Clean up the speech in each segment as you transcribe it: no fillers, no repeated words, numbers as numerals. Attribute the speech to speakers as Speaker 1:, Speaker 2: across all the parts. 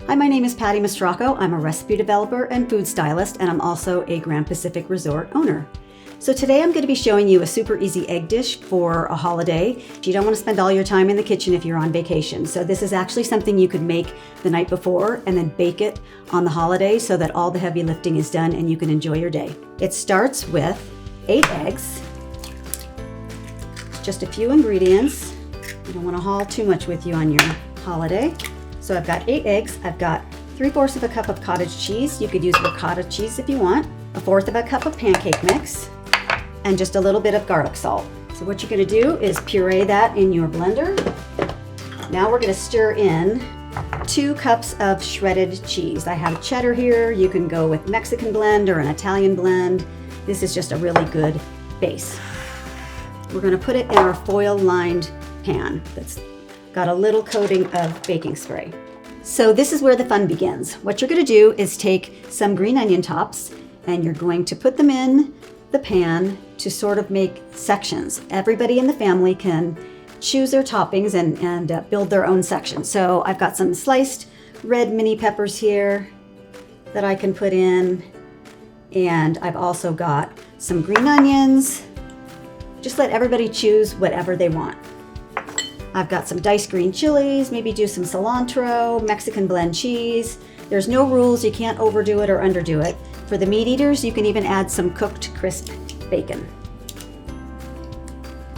Speaker 1: Hi, my name is Patty Mastracco. I'm a recipe developer and food stylist, and I'm also a Grand Pacific Resort owner. So today I'm going to be showing you a super easy egg dish for a holiday. You don't want to spend all your time in the kitchen if you're on vacation. So this is actually something you could make the night before and then bake it on the holiday so that all the heavy lifting is done and you can enjoy your day. It starts with 8 eggs, just a few ingredients. You don't want to haul too much with you on your holiday. So I've got 8 eggs, I've got 3/4 of a cup of cottage cheese. You could use ricotta cheese if you want, 1/4 of a cup of pancake mix, and just a little bit of garlic salt. So what you're going to do is puree that in your blender. Now we're going to stir in 2 cups of shredded cheese. I have cheddar here. You can go with Mexican blend or an Italian blend. This is just a really good base. We're going to put it in our foil-lined pan that's got a little coating of baking spray. So this is where the fun begins. What you're going to do is take some green onion tops and you're going to put them in the pan to sort of make sections. Everybody in the family can choose their toppings and build their own section. So I've got some sliced red mini peppers here that I can put in, and I've also got some green onions. Just let everybody choose whatever they want. I've got some diced green chilies, maybe do some cilantro, Mexican blend cheese. There's no rules, you can't overdo it or underdo it. For the meat eaters, you can even add some cooked crisp bacon.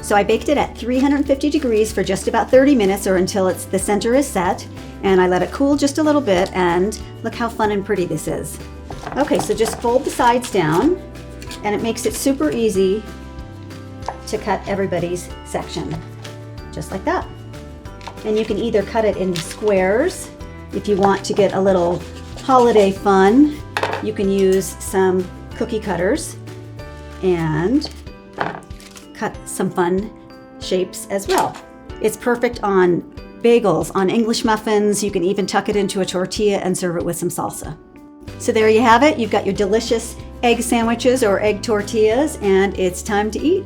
Speaker 1: So I baked it at 350 degrees for just about 30 minutes or until the center is set, and I let it cool just a little bit, and look how fun and pretty this is. Okay, so just fold the sides down, and it makes it super easy to cut everybody's section. Just like that. And you can either cut it in squares if you want to get a little holiday fun. You can use some cookie cutters and cut some fun shapes as well. It's perfect on bagels, on English muffins. You can even tuck it into a tortilla and serve it with some salsa. So there you have it. You've got your delicious egg sandwiches or egg tortillas, and it's time to eat.